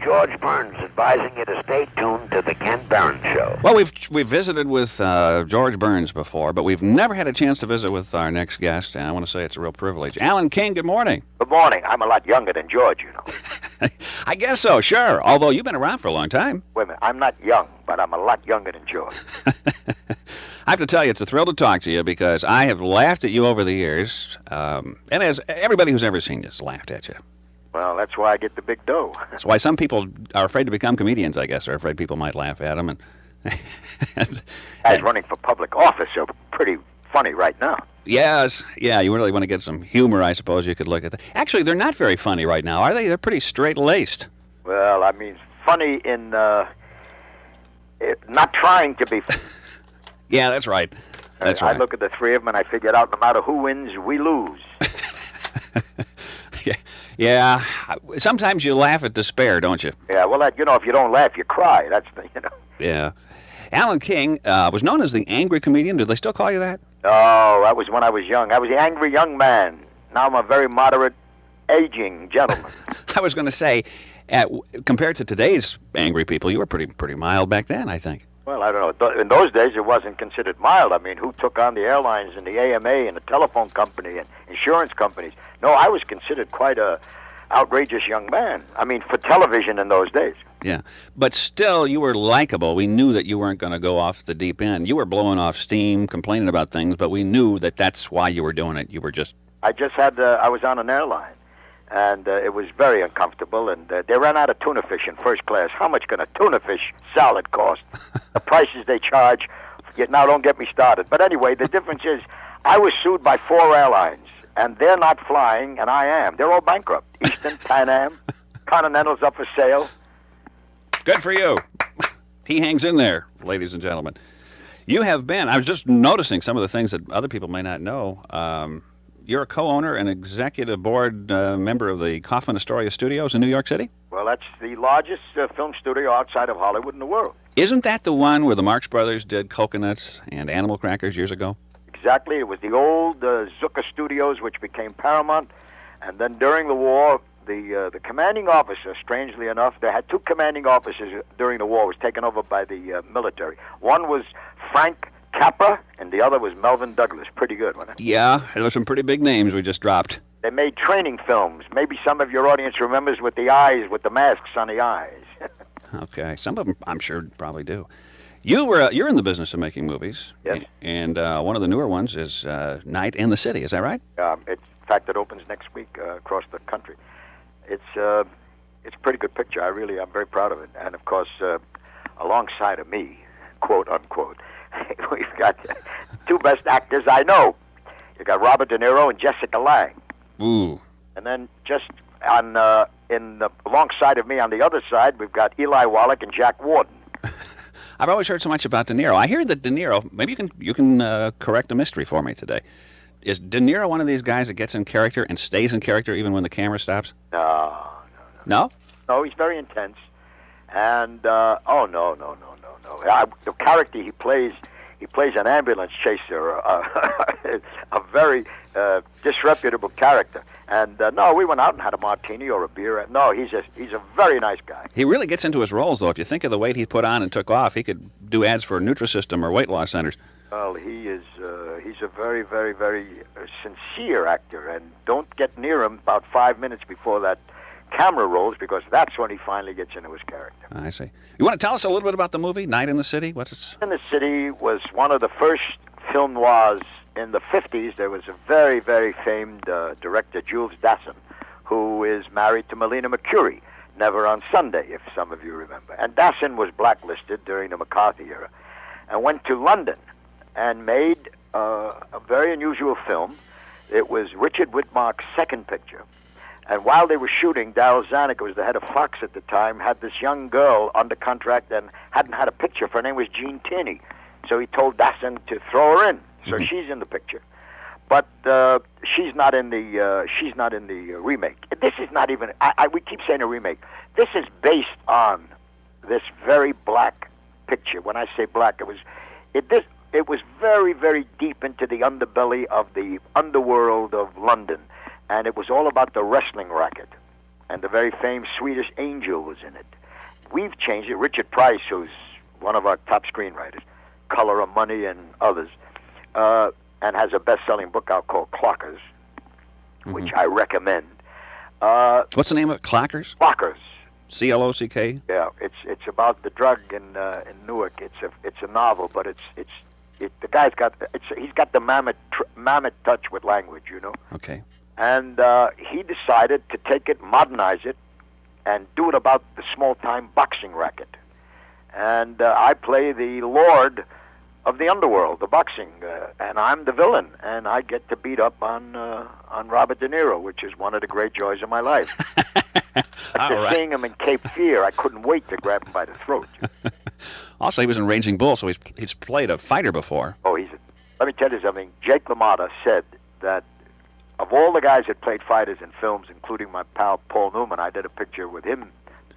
George Behrens advising you to stay tuned to the Ken Behrens Show. Well, we've visited with George Behrens before, but we've never had a chance to visit with our next guest, and I want to say it's a real privilege. Alan King, good morning. Good morning. I'm a lot younger than George, you know. I guess so, sure. Although you've been around for a long time. Wait a minute. I'm not young, but I'm a lot younger than George. I have to tell you, it's a thrill to talk to you because I have laughed at you over the years, and as everybody who's ever seen you has laughed at you. Well, that's why I get the big dough. That's why some people are afraid to become comedians, I guess. They're afraid people might laugh at them. Guys running for public office are pretty funny right now. Yes. Yeah, you really want to get some humor, I suppose you could look at that. Actually, they're not very funny right now, are they? They're pretty straight-laced. Well, I mean, funny in not trying to be funny. Yeah, that's right. That's right. I look at the three of them and I figure out no matter who wins, we lose. Yeah. Sometimes you laugh at despair, don't you? Yeah, well, if you don't laugh, you cry. That's the. Yeah. Alan King was known as the angry comedian. Do they still call you that? Oh, that was when I was young. I was the angry young man. Now I'm a very moderate, aging gentleman. I was going to say, compared to today's angry people, you were pretty mild back then, I think. Well, I don't know. In those days, it wasn't considered mild. I mean, who took on the airlines and the AMA and the telephone company and insurance companies? No, I was considered quite a outrageous young man. I mean, for television in those days. Yeah, but still, you were likable. We knew that you weren't going to go off the deep end. You were blowing off steam, complaining about things, but we knew that that's why you were doing it. You were just... I was on an airline. And it was very uncomfortable, and they ran out of tuna fish in first class. How much can a tuna fish salad cost? The prices they charge, now don't get me started. But anyway, the difference is I was sued by 4 airlines, and they're not flying, and I am. They're all bankrupt. Eastern, Pan Am, Continental's up for sale. Good for you. He hangs in there, ladies and gentlemen. You have been, I was just noticing some of the things that other people may not know. You're a co-owner and executive board member of the Kaufman Astoria Studios in New York City? Well, that's the largest film studio outside of Hollywood in the world. Isn't that the one where the Marx Brothers did Coconuts and Animal Crackers years ago? Exactly. It was the old Zucker Studios, which became Paramount. And then during the war, the commanding officer, strangely enough, they had 2 commanding officers during the war, was taken over by the military. One was Frank Capra, and the other was Melvin Douglas. Pretty good, wasn't it? Yeah, there were some pretty big names we just dropped. They made training films. Maybe some of your audience remembers with the eyes, with the masks on the eyes. Okay, some of them I'm sure probably do. You're in the business of making movies. Yes. And one of the newer ones is Night in the City. Is that right? In fact, it opens next week across the country. It's a pretty good picture. I'm very proud of it. And of course, alongside of me, quote unquote, we've got 2 best actors I know. You got Robert De Niro and Jessica Lange. Ooh. And then just alongside of me on the other side, we've got Eli Wallach and Jack Warden. I've always heard so much about De Niro. I hear that De Niro. Maybe you can correct a mystery for me today. Is De Niro one of these guys that gets in character and stays in character even when the camera stops? No. No? No, he's very intense. And no. The character he plays an ambulance chaser, a very disreputable character. And no, we went out and had a martini or a beer. No, he's a very nice guy. He really gets into his roles, though. If you think of the weight he put on and took off, he could do ads for Nutrisystem or weight loss centers. Well, he's a very, very, very sincere actor. And don't get near him about 5 minutes before that camera rolls, because that's when he finally gets into his character. I see. You want to tell us a little bit about the movie, Night in the City? Night in the City was one of the first film noirs in the 50s. There was a very, very famed director, Jules Dassin, who is married to Melina Mercury, Never on Sunday, if some of you remember. And Dassin was blacklisted during the McCarthy era and went to London and made a very unusual film. It was Richard Widmark's second picture. And while they were shooting, Darryl Zanuck, who was the head of Fox at the time, had this young girl under contract and hadn't had a picture. Her name was Jean Tierney. So he told Dassin to throw her in. So she's in the picture. But she's not in the remake. This is not even, we keep saying a remake. This is based on this very black picture. When I say black, it was very, very deep into the underbelly of the underworld of London. And it was all about the wrestling racket, and the very famous Swedish Angel was in it. We've changed it. Richard Price, who's one of our top screenwriters, Color of Money and others, and has a best-selling book out called Clockers, which I recommend. What's the name of it? Clockers? Clockers. C-L-O-C-K? Yeah, it's about the drug in Newark. It's a novel, but the guy's got he's got the mammoth touch with language, you know. Okay. And he decided to take it, modernize it, and do it about the small-time boxing racket. And I play the lord of the underworld, the boxing, and I'm the villain, and I get to beat up on Robert De Niro, which is one of the great joys of my life. After seeing him in Cape Fear, I couldn't wait to grab him by the throat. Also, he was in Raging Bull, so he's played a fighter before. Oh, let me tell you something. Jake LaMotta said that of all the guys that played fighters in films, including my pal Paul Newman, I did a picture with him,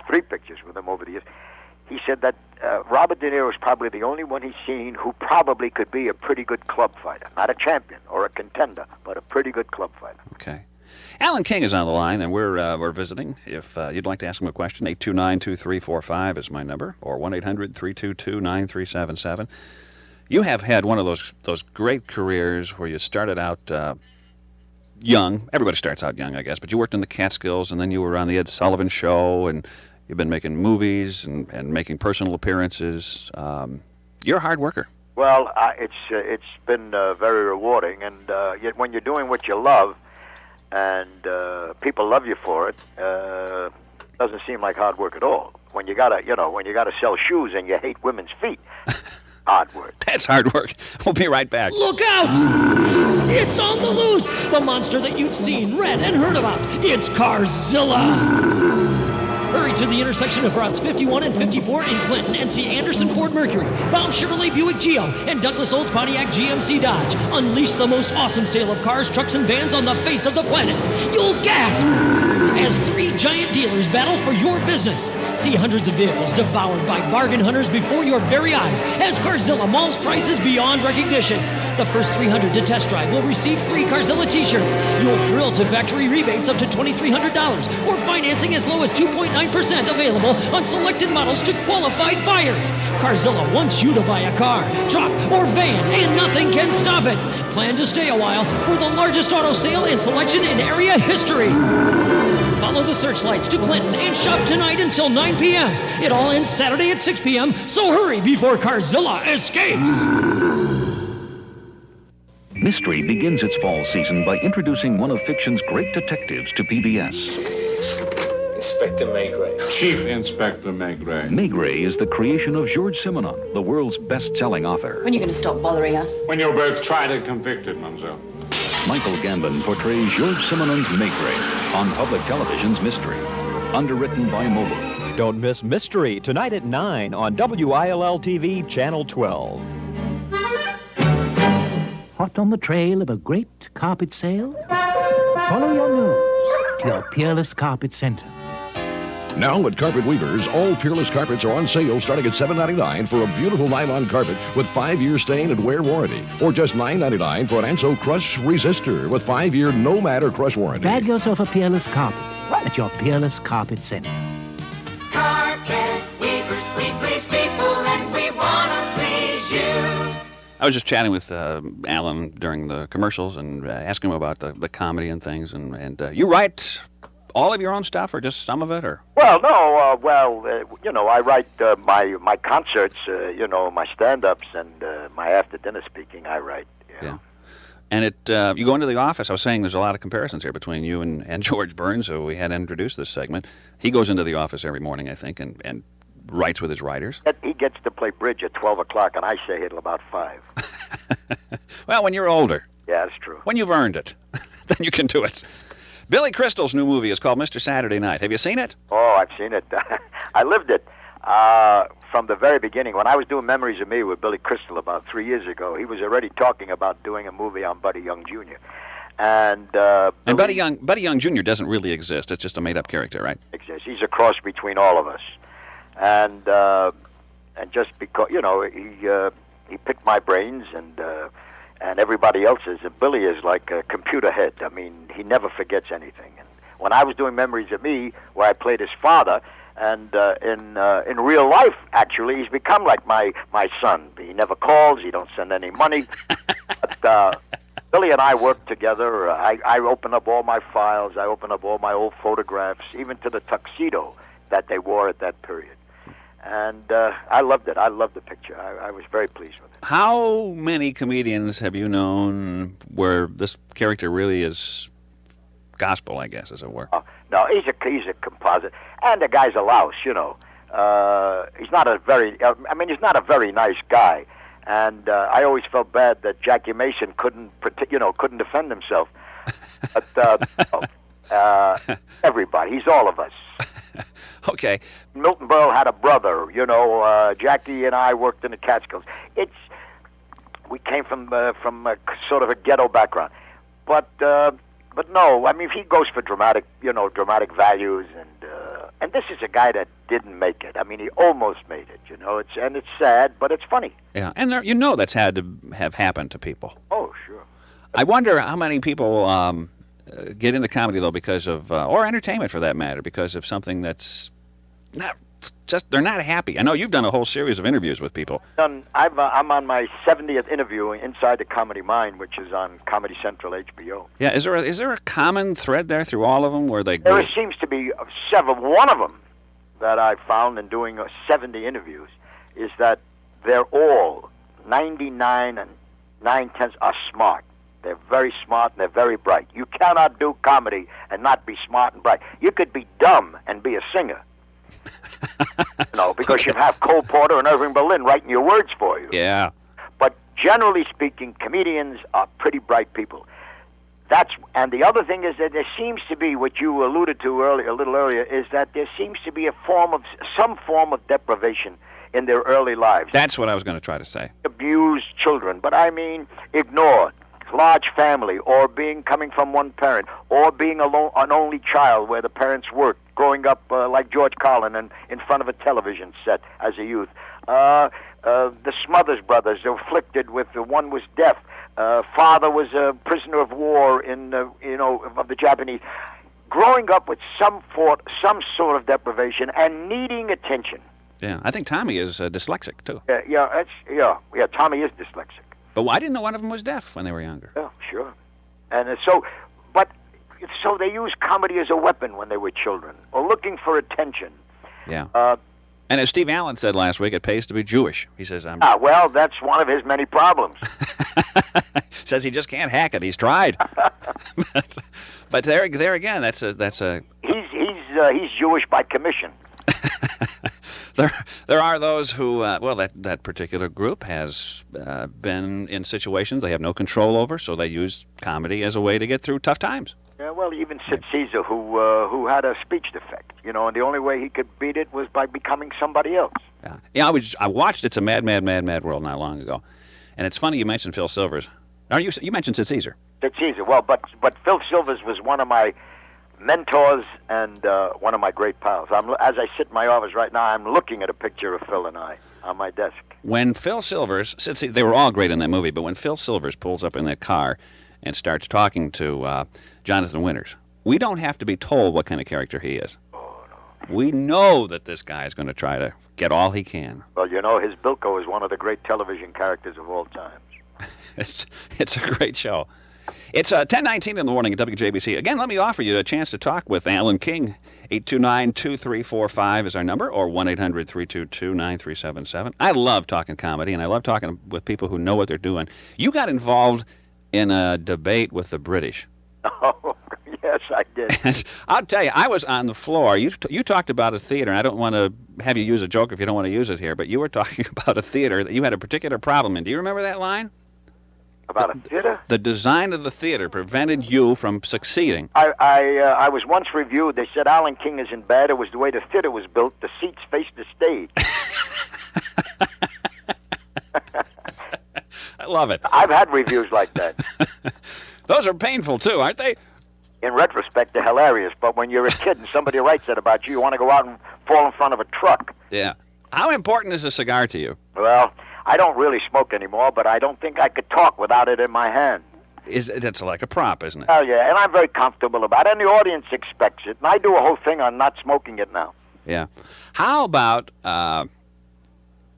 3 pictures with him over the years. He said that Robert De Niro is probably the only one he's seen who probably could be a pretty good club fighter. Not a champion or a contender, but a pretty good club fighter. Okay. Alan King is on the line, and we're visiting. If you'd like to ask him a question, 829-2345 is my number, or 1-800-322-9377. You have had one of those great careers where you started out young. Everybody starts out young, I guess, but you worked in the Catskills, and then you were on the Ed Sullivan Show, and you've been making movies and making personal appearances. You're a hard worker. Well, it's been very rewarding, and yet when you're doing what you love, and people love you for it, doesn't seem like hard work at all. When you gotta sell shoes and you hate women's feet, hard work. That's hard work. We'll be right back. Look out! It's on the loose! The monster that you've seen, read, and heard about. It's Carzilla! Hurry to the intersection of routes 51 and 54 in Clinton and see Anderson Ford Mercury, Bound Chevrolet Buick Geo, and Douglas Olds Pontiac GMC Dodge. Unleash the most awesome sale of cars, trucks, and vans on the face of the planet. You'll gasp as 3 giant dealers battle for your business. See hundreds of vehicles devoured by bargain hunters before your very eyes as Carzilla mauls prices beyond recognition. The first 300 to test drive will receive free Carzilla t-shirts. You'll thrill to factory rebates up to $2,300 or financing as low as 2.9% available on selected models to qualified buyers. Carzilla wants you to buy a car, truck, or van, and nothing can stop it. Plan to stay a while for the largest auto sale and selection in area history. Follow the searchlights to Clinton and shop tonight until 9 p.m. It all ends Saturday at 6 p.m., so hurry before Carzilla escapes. Mystery begins its fall season by introducing one of fiction's great detectives to PBS. Inspector Maigret. Chief Inspector Maigret. Maigret is the creation of Georges Simenon, the world's best-selling author. When are you going to stop bothering us? When you're both tried and convicted, mademoiselle. Michael Gambon portrays Georges Simenon's Maigret on public television's Mystery. Underwritten by Mobile. Don't miss Mystery tonight at 9 on WILL-TV Channel 12. Hot on the trail of a great carpet sale? Follow your nose to your Peerless Carpet Center. Now at Carpet Weavers, all Peerless carpets are on sale starting at $7.99 for a beautiful nylon carpet with 5-year stain and wear warranty. Or just $9.99 for an Anso Crush Resistor with 5-year no-matter crush warranty. Bag yourself a Peerless carpet at your Peerless Carpet Center. Carpet Weavers, we please people and we want to please you. I was just chatting with Alan during the commercials and asking him about the comedy and things. And you write all of your own stuff, or just some of it, or? Well, no. I write my concerts, my stand-ups and my after-dinner speaking. I write. Yeah. And you go into the office. I was saying there's a lot of comparisons here between you and George Behrens, who we had introduced this segment. He goes into the office every morning, I think, and writes with his writers. He gets to play bridge at 12 o'clock, and I say till about 5. Well, when you're older. Yeah, that's true. When you've earned it, then you can do it. Billy Crystal's new movie is called Mr. Saturday Night. Have you seen it? Oh, I've seen it. I lived it from the very beginning. When I was doing Memories of Me with Billy Crystal about 3 years ago, he was already talking about doing a movie on Buddy Young Jr. And Buddy Young Jr. doesn't really exist. It's just a made-up character, right? Exists. He's a cross between all of us. And just because, he picked my brains and everybody else's. And Billy is like a computer head. I mean, he never forgets anything. And when I was doing Memories of Me, where I played his father, and in real life, actually, he's become like my son. He never calls. He don't send any money. But Billy and I work together. I open up all my files. I open up all my old photographs, even to the tuxedo that they wore at that period. And I loved it. I loved the picture. I was very pleased with it. How many comedians have you known where this character really is gospel, I guess, as it were? Oh, no, he's a composite, and the guy's a louse. He's not a very. He's not a very nice guy, and I always felt bad that Jackie Mason couldn't defend himself. But everybody, he's all of us. Okay. Milton Berle had a brother. Jackie and I worked in the Catskills. We came from sort of a ghetto background, but no. He goes for dramatic values, and this is a guy that didn't make it. He almost made it. It's sad, but it's funny. Yeah, and that's had to have happened to people. Oh, sure. I wonder how many people get into comedy though because of, or entertainment for that matter, because of something that's they're not happy. I know you've done a whole series of interviews with people. I'm on my 70th interview Inside the Comedy Mind, which is on Comedy Central HBO. Yeah, is there a common thread there through all of them where they? There seems to be several. One of them that I found in doing 70 interviews is that they're all 99 and 9/10 are smart. They're very smart and they're very bright. You cannot do comedy and not be smart and bright. You could be dumb and be a singer. Because you have Cole Porter and Irving Berlin writing your words for you. Yeah. But generally speaking, comedians are pretty bright people. And the other thing is that there seems to be, what you alluded to a little earlier, is that there seems to be some form of deprivation in their early lives. That's what I was going to try to say. Abused children, but ignored. Large family, or coming from one parent, or being an only child where the parents worked, growing up like George Carlin and in front of a television set as a youth. The Smothers Brothers, afflicted with one was deaf. Father was a prisoner of war of the Japanese. Growing up with some sort of deprivation and needing attention. Yeah, I think Tommy is dyslexic too. Yeah. Tommy is dyslexic. But I didn't know one of them was deaf when they were younger. Yeah, sure. And so they used comedy as a weapon when they were children, or looking for attention. Yeah. And as Steve Allen said last week, it pays to be Jewish. He says, well, that's one of his many problems. Says he just can't hack it. He's tried. But there again, that's a. He's Jewish by commission. There are those who, that particular group has been in situations they have no control over, so they use comedy as a way to get through tough times. Yeah, well, even Sid Caesar, who had a speech defect, and the only way he could beat it was by becoming somebody else. Yeah. I watched It's a Mad, Mad, Mad, Mad World not long ago, and it's funny you mentioned Phil Silvers. You mentioned Sid Caesar. Sid Caesar, well, but Phil Silvers was one of my mentors and one of my great pals. As I sit in my office right now, I'm looking at a picture of Phil and I on my desk. When Phil Silvers, they were all great in that movie, but when Phil Silvers pulls up in that car and starts talking to Jonathan Winters, we don't have to be told what kind of character he is. Oh, no. We know that this guy is going to try to get all he can. Well, his Bilko is one of the great television characters of all times. It's a great show. It's 10:19 in the morning at WJBC. Again, let me offer you a chance to talk with Alan King. 829-2345 is our number, or 1-800-322-9377. I love talking comedy, and I love talking with people who know what they're doing. You got involved in a debate with the British. Oh, yes, I did. And I'll tell you, I was on the floor. You talked about a theater, and I don't want to have you use a joke if you don't want to use it here, but you were talking about a theater that you had a particular problem in. Do you remember that line? About a theater? The design of the theater prevented you from succeeding. I was once reviewed. They said Alan King isn't bad. It was the way the theater was built. The seats faced the stage. I love it. I've had reviews like that. Those are painful, too, aren't they? In retrospect, they're hilarious. But when you're a kid and somebody writes that about you, you want to go out and fall in front of a truck. Yeah. How important is a cigar to you? Well, I don't really smoke anymore, but I don't think I could talk without it in my hand. That's like a prop, isn't it? Oh, yeah, and I'm very comfortable about it, and the audience expects it. And I do a whole thing on not smoking it now. Yeah. How about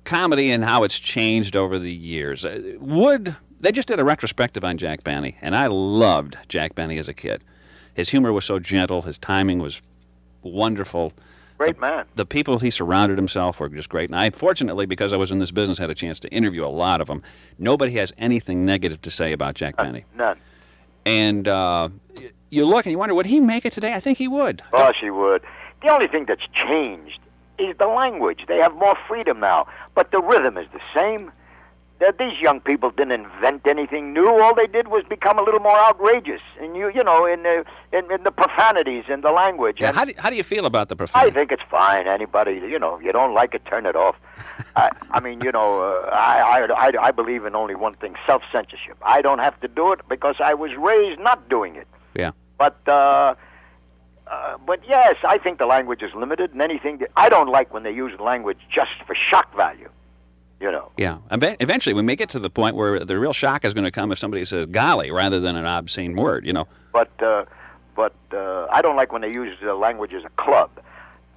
comedy and how it's changed over the years? They just did a retrospective on Jack Benny, and I loved Jack Benny as a kid. His humor was so gentle. His timing was wonderful. Great man. The people he surrounded himself were just great. And I, fortunately, because I was in this business, had a chance to interview a lot of them. Nobody has anything negative to say about Jack Benny. None. And you look and you wonder, would he make it today? I think he would. Of course he would. The only thing that's changed is the language. They have more freedom now, but the rhythm is the same. These young people didn't invent anything new. All they did was become a little more outrageous, and you know, in the profanities and the language. Yeah, and how do you feel about the profanity? I think it's fine. Anybody, you know, if you don't like it, turn it off. I mean, you know, I believe in only one thing: self-censorship. I don't have to do it because I was raised not doing it. Yeah. But yes, I think the language is limited, and anything I don't like when they use language just for shock value. You know. Yeah. Eventually, we may get to the point where the real shock is going to come if somebody says "golly" rather than an obscene word. You know. But I don't like when they use the language as a club.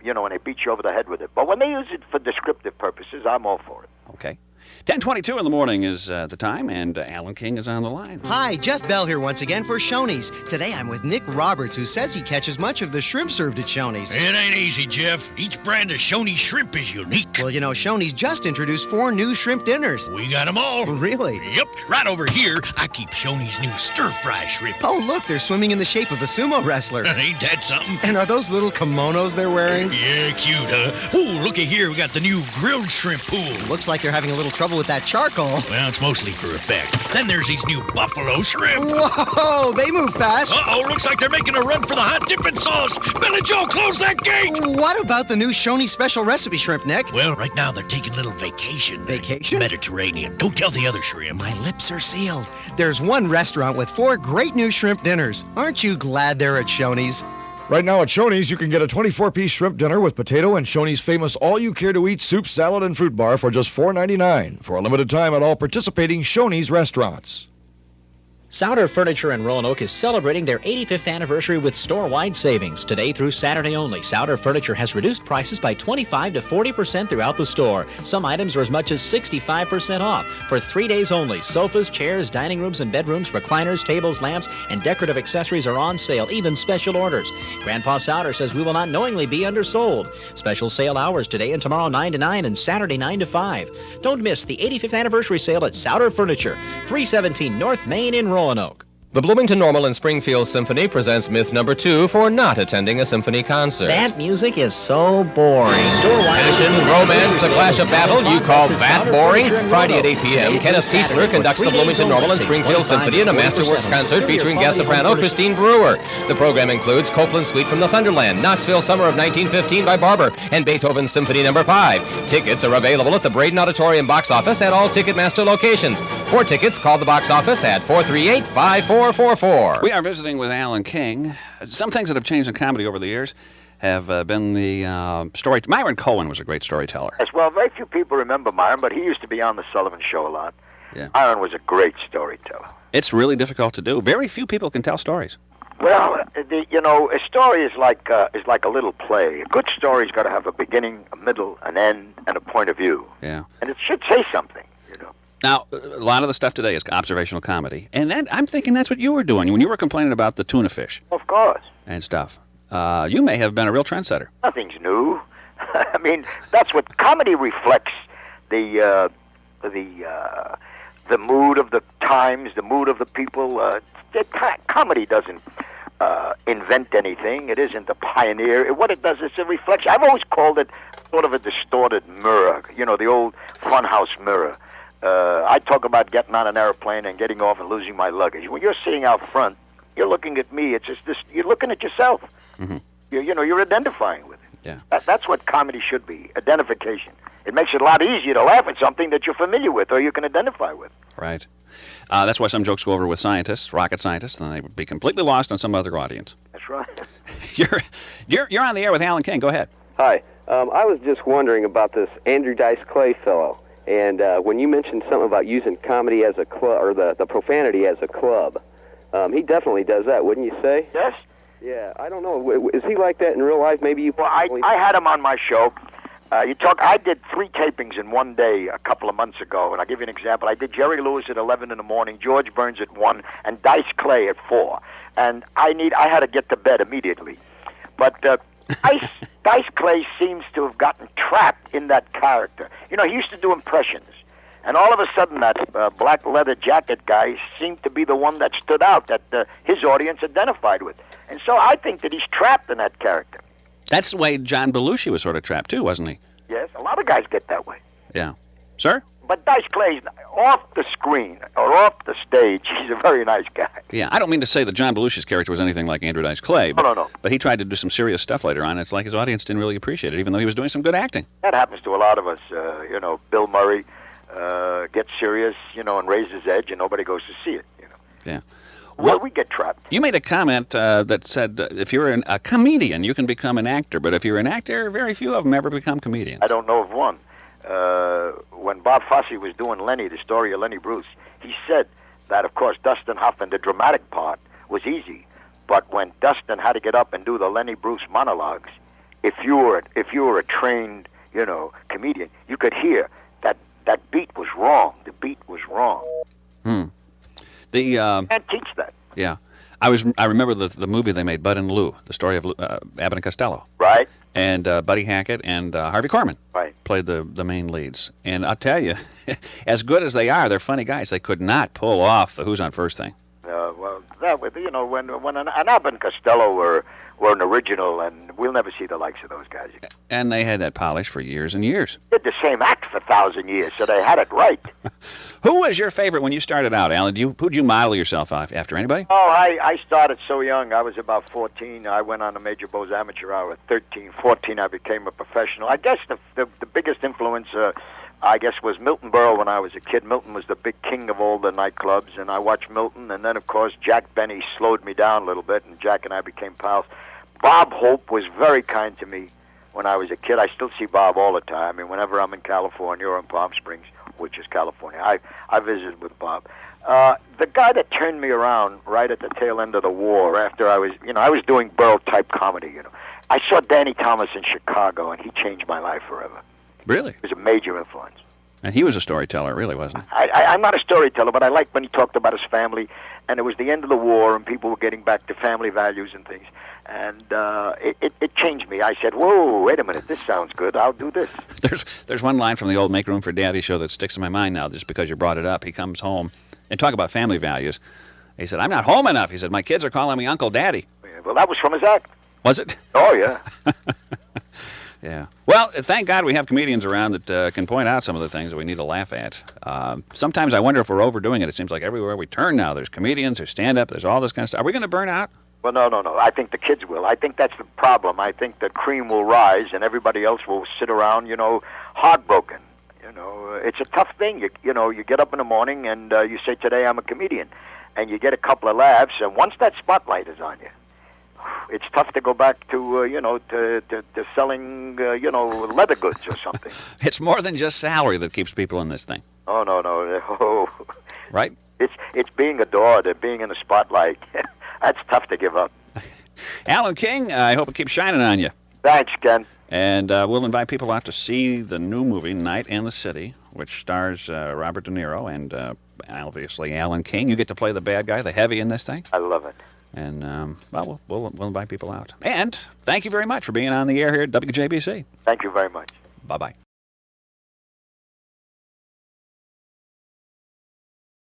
You know, when they beat you over the head with it. But when they use it for descriptive purposes, I'm all for it. Okay. 10:22 in the morning is the time, and Alan King is on the line. Hi, Jeff Bell here once again for Shoney's. Today I'm with Nick Roberts, who says he catches much of the shrimp served at Shoney's. It ain't easy, Jeff. Each brand of Shoney's shrimp is unique. Well, you know, Shoney's just introduced 4 new shrimp dinners. We got them all. Really? Yep. Right over here, I keep Shoney's new stir-fry shrimp. Oh, look, they're swimming in the shape of a sumo wrestler. Ain't that something? And are those little kimonos they're wearing? Yeah, cute, huh? Oh, looky here, we got the new grilled shrimp pool. Looks like they're having a little trouble with that charcoal. Well, it's mostly for effect. Then there's these new buffalo shrimp. Whoa, they move fast. Uh-oh, looks like they're making a run for the hot dipping sauce. Billy Joe, close that gate. What about the new Shoney special recipe shrimp, Nick? Well, right now they're taking a little vacation. Vacation? Mediterranean. Don't tell the other shrimp. My lips are sealed. There's one restaurant with 4 great new shrimp dinners. Aren't you glad they're at Shoney's? Right now at Shoney's, you can get a 24-piece shrimp dinner with potato and Shoney's famous all-you-care-to-eat soup, salad, and fruit bar for just $4.99 for a limited time at all participating Shoney's restaurants. Souder Furniture in Roanoke is celebrating their 85th anniversary with store-wide savings. Today through Saturday only, Souder Furniture has reduced prices by 25 to 40% throughout the store. Some items are as much as 65% off. For 3 days only, sofas, chairs, dining rooms and bedrooms, recliners, tables, lamps, and decorative accessories are on sale, even special orders. Grandpa Souder says we will not knowingly be undersold. Special sale hours today and tomorrow 9 to 9 and Saturday 9 to 5. Don't miss the 85th anniversary sale at Souder Furniture, 317 North Main in Roanoke. The Bloomington Normal and Springfield Symphony presents myth number 2 for not attending a symphony concert. That music is so boring. Passion, romance, the clash of battle, you call that boring? Friday at 8 p.m., Kenneth Tiesler conducts the Bloomington Normal and Springfield Symphony in a Masterworks concert featuring guest soprano Christine Brewer. The program includes Copeland Suite from the Thunderland, Knoxville Summer of 1915 by Barber, and Beethoven's Symphony No. 5. Tickets are available at the Braden Auditorium box office at all Ticketmaster locations. For tickets, call the box office at 438-5444. We are visiting with Alan King. Some things that have changed in comedy over the years have been the story. Myron Cohen was a great storyteller. As well, very few people remember Myron, but he used to be on the Sullivan Show a lot. Yeah. Myron was a great storyteller. It's really difficult to do. Very few people can tell stories. Well, a story is like a little play. A good story's got to have a beginning, a middle, an end, and a point of view. Yeah. And it should say something. Now, a lot of the stuff today is observational comedy, and I'm thinking that's what you were doing when you were complaining about the tuna fish. Of course. And stuff. You may have been a real trendsetter. Nothing's new. I mean, that's what comedy reflects: the mood of the times, the mood of the people. Comedy doesn't invent anything. It isn't a pioneer. What it does is a reflection. I've always called it sort of a distorted mirror. You know, the old funhouse mirror. I talk about getting on an airplane and getting off and losing my luggage. When you're sitting out front, you're looking at me. It's just this. You're looking at yourself. Mm-hmm. You're identifying with it. Yeah. That's what comedy should be. Identification. It makes it a lot easier to laugh at something that you're familiar with or you can identify with. Right. That's why some jokes go over with scientists, rocket scientists, and they would be completely lost on some other audience. That's right. You're on the air with Alan King. Go ahead. Hi. I was just wondering about this Andrew Dice Clay fellow. And when you mentioned something about using comedy as a club, or the profanity as a club, He definitely does that, wouldn't you say? Yes. Yeah, I don't know. Is he like that in real life? Maybe you. Well, I had him on my show. I did 3 tapings in one day a couple of months ago, and I'll give you an example. I did Jerry Lewis at 11 in the morning, George Burns at 1, and Dice Clay at 4. And I had to get to bed immediately. But Dice Clay seems to have gotten trapped in that character. You know, he used to do impressions. And all of a sudden, that black leather jacket guy seemed to be the one that stood out, that his audience identified with. And so I think that he's trapped in that character. That's the way John Belushi was sort of trapped, too, wasn't he? Yes, a lot of guys get that way. Yeah. Sir? But Dice Clay's off the screen or off the stage, he's a very nice guy. Yeah, I don't mean to say that John Belushi's character was anything like Andrew Dice Clay. But, No. But he tried to do some serious stuff later on. It's like his audience didn't really appreciate it, even though he was doing some good acting. That happens to a lot of us. Bill Murray gets serious, and raises his edge, and nobody goes to see it. Yeah. Well, we get trapped. You made a comment that said if you're a comedian, you can become an actor. But if you're an actor, very few of them ever become comedians. I don't know of one. When Bob Fosse was doing Lenny, the story of Lenny Bruce, he said that, of course, Dustin Hoffman, the dramatic part, was easy. But when Dustin had to get up and do the Lenny Bruce monologues, if you were a trained, comedian, you could hear that beat was wrong. The beat was wrong. Can't teach that. Yeah. I remember the movie they made, Bud and Lou, the story of Abbott and Costello. Right. And Buddy Hackett and Harvey Korman right. played the main leads. And I'll tell you, as good as they are, they're funny guys. They could not pull off the Who's on First thing. Well, that was, when an Abbott and Costello were an original, and we'll never see the likes of those guys again. And they had that polish for years and years. Did the same act for 1,000 years, so they had it right. Who was your favorite when you started out, Alan? Who'd you model yourself after? Anybody? Oh, I started so young. I was about 14. I went on the Major Bowes Amateur Hour at 13. 14, I became a professional. I guess the biggest influence, was Milton Berle when I was a kid. Milton was the big king of all the nightclubs, and I watched Milton. And then, of course, Jack Benny slowed me down a little bit, and Jack and I became pals. Bob Hope was very kind to me when I was a kid. I still see Bob all the time. I mean, whenever I'm in California or in Palm Springs, which is California, I visited with Bob. The guy that turned me around right at the tail end of the war, after I was doing Burl-type comedy, I saw Danny Thomas in Chicago, and he changed my life forever. Really? He was a major influence. And he was a storyteller, really, wasn't he? I'm not a storyteller, but I liked when he talked about his family, and it was the end of the war, and people were getting back to family values and things. And it changed me. I said, whoa, wait a minute, this sounds good. I'll do this. There's one line from the old Make Room for Daddy show that sticks in my mind now just because you brought it up. He comes home and talk about family values. He said, I'm not home enough. He said, my kids are calling me Uncle Daddy. Yeah, well, that was from his act. Was it? Oh, yeah. Yeah. Well, thank God we have comedians around that can point out some of the things that we need to laugh at. Sometimes I wonder if we're overdoing it. It seems like everywhere we turn now, there's comedians, there's stand-up, there's all this kind of stuff. Are we going to burn out? Well, no. I think the kids will. I think that's the problem. I think the cream will rise and everybody else will sit around, heartbroken. It's a tough thing. You get up in the morning and you say, today I'm a comedian. And you get a couple of laughs, and once that spotlight is on you, it's tough to go back to, to selling, leather goods or something. It's more than just salary that keeps people in this thing. Oh, no. Oh. Right? It's being adored and being in the spotlight. That's tough to give up. Alan King, I hope it keeps shining on you. Thanks, Ken. And we'll invite people out to see the new movie, Night and the City, which stars Robert De Niro and obviously Alan King. You get to play the bad guy, the heavy in this thing. I love it. And, we'll invite people out. And thank you very much for being on the air here at WJBC. Thank you very much. Bye-bye.